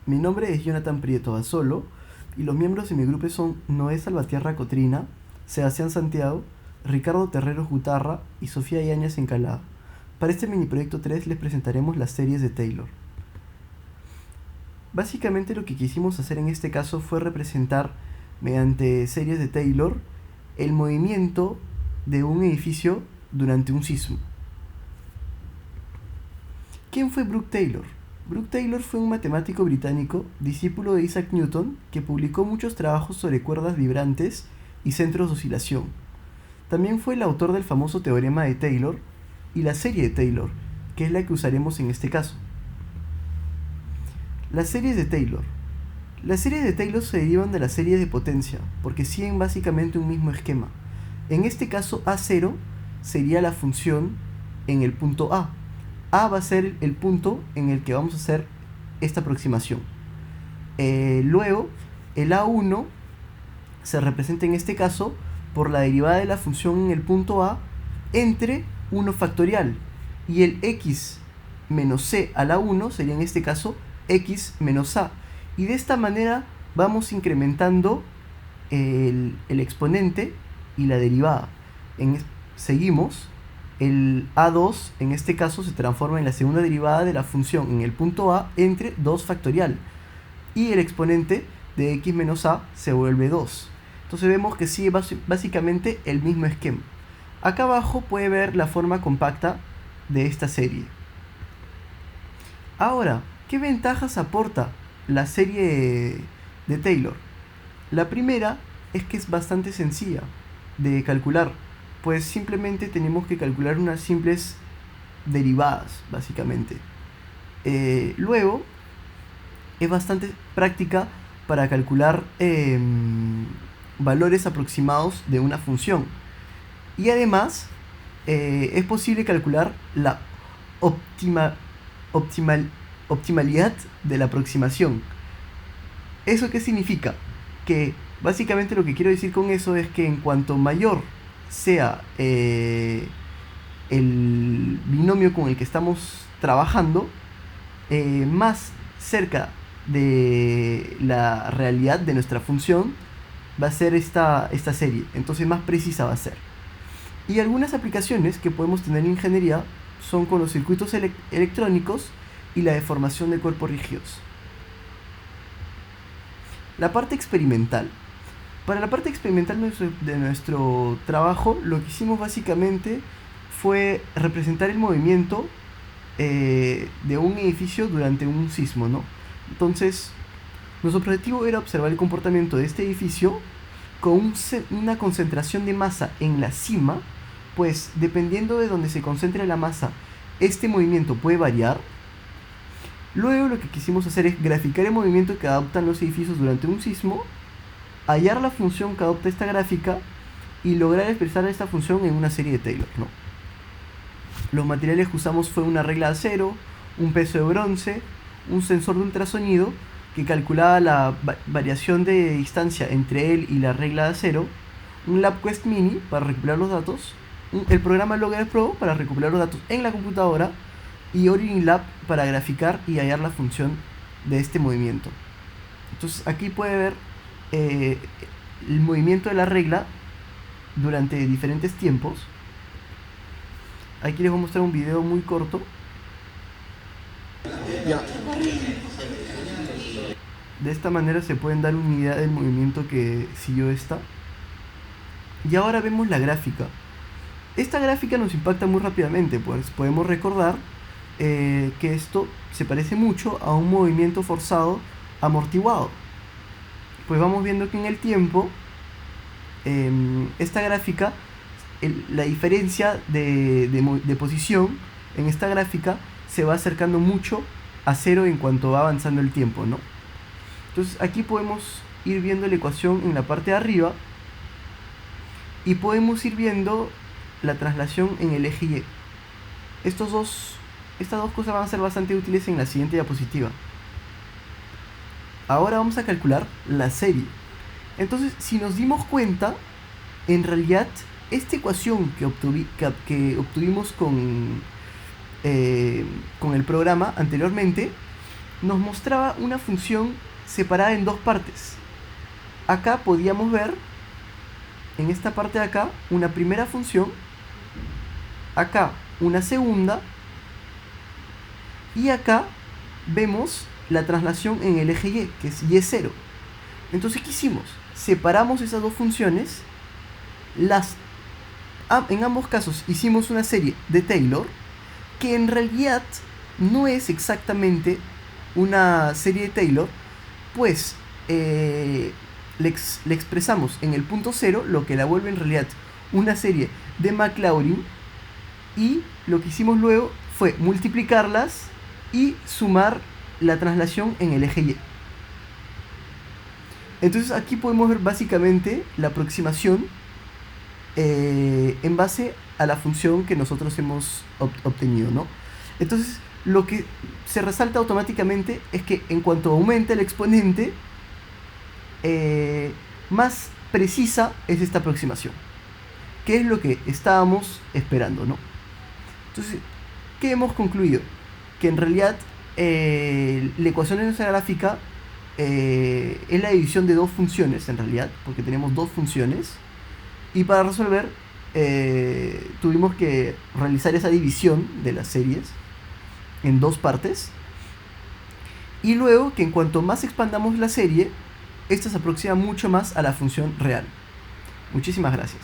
Mi nombre es Jonathan Prieto Basolo y los miembros de mi grupo son Noé Salvatierra Cotrina, Sebastián Santiago, Ricardo Terreros Gutarra y Sofía Yáñez Encalada. Para este mini proyecto 3 les presentaremos las series de Taylor. Básicamente lo que quisimos hacer en este caso fue representar mediante series de Taylor el movimiento de un edificio durante un sismo. ¿Quién fue Brooke Taylor? Brooke Taylor fue un matemático británico, discípulo de Isaac Newton, que publicó muchos trabajos sobre cuerdas vibrantes y centros de oscilación. También fue el autor del famoso teorema de Taylor y la serie de Taylor, que es la que usaremos en este caso. Las series de Taylor. Las series de Taylor se derivan de las series de potencia, porque siguen básicamente un mismo esquema. En este caso, A0 sería la función en el punto A. A va a ser el punto en el que vamos a hacer esta aproximación. Luego, el A1 se representa en este caso por la derivada de la función en el punto A entre 1 factorial. Y el x menos c a la 1 sería en este caso x menos a. Y de esta manera vamos incrementando el exponente y la derivada. Seguimos. El A2 en este caso se transforma en la segunda derivada de la función en el punto A entre 2 factorial. Y el exponente de x menos a se vuelve 2. Entonces vemos que sigue básicamente el mismo esquema. Acá abajo puede ver la forma compacta de esta serie. Ahora, ¿qué ventajas aporta la serie de Taylor? La primera es que es bastante sencilla de calcular, pues simplemente tenemos que calcular unas simples derivadas, básicamente. Luego, es bastante práctica para calcular valores aproximados de una función. Y además, es posible calcular la optimalidad de la aproximación. ¿Eso qué significa? Que básicamente lo que quiero decir con eso es que en cuanto mayor sea el binomio con el que estamos trabajando, más cerca de la realidad de nuestra función va a ser esta serie, entonces más precisa va a ser. Y algunas aplicaciones que podemos tener en ingeniería son con los circuitos electrónicos y la deformación de cuerpos rígidos. La parte experimental. Para la parte experimental de nuestro trabajo, lo que hicimos básicamente fue representar el movimiento de un edificio durante un sismo, ¿no? Entonces, nuestro objetivo era observar el comportamiento de este edificio con una concentración de masa en la cima, pues dependiendo de donde se concentre la masa, este movimiento puede variar. Luego lo que quisimos hacer es graficar el movimiento que adoptan los edificios durante un sismo, hallar la función que adopta esta gráfica y lograr expresar esta función en una serie de Taylor, ¿no? Los materiales que usamos fue una regla de acero, un peso de bronce, un sensor de ultrasonido que calculaba la variación de distancia entre él y la regla de acero, un LabQuest Mini para recuperar los datos, el programa Logger Pro para recuperar los datos en la computadora y Origin Lab para graficar y hallar la función de este movimiento. Entonces aquí puede ver el movimiento de la regla durante diferentes tiempos. Aquí les voy a mostrar un video muy corto. Ya. De esta manera se pueden dar una idea del movimiento que siguió esta. Y ahora vemos la gráfica. Esta gráfica nos impacta muy rápidamente, pues podemos recordar que esto se parece mucho a un movimiento forzado amortiguado. Pues vamos viendo que en el tiempo esta gráfica, la diferencia de posición en esta gráfica se va acercando mucho a cero en cuanto va avanzando el tiempo, ¿no? Entonces aquí podemos ir viendo la ecuación en la parte de arriba y podemos ir viendo la traslación en el eje Y. Estas dos cosas van a ser bastante útiles en la siguiente diapositiva. Ahora vamos a calcular la serie. Entonces, si nos dimos cuenta, en realidad esta ecuación que obtuvimos con el programa anteriormente nos mostraba una función separada en dos partes. Acá podíamos ver, en esta parte de acá, una primera función, acá una segunda, y acá vemos la traslación en el eje Y, que es Y0. Entonces, ¿qué hicimos? Separamos esas dos funciones, en ambos casos hicimos una serie de Taylor, que en realidad no es exactamente una serie de Taylor, pues le expresamos en el punto cero, lo que la vuelve en realidad una serie de Maclaurin, y lo que hicimos luego fue multiplicarlas y sumar la traslación en el eje Y. Entonces aquí podemos ver básicamente la aproximación en base a la función que nosotros hemos obtenido, ¿no? Entonces, lo que se resalta automáticamente es que en cuanto aumenta el exponente, más precisa es esta aproximación, que es lo que estábamos esperando, ¿no? Entonces, ¿qué hemos concluido? Que en realidad la ecuación de nuestra gráfica es la división de dos funciones, en realidad, porque tenemos dos funciones, y para resolver tuvimos que realizar esa división de las series en dos partes, y luego que en cuanto más expandamos la serie, esta se aproxima mucho más a la función real. Muchísimas gracias.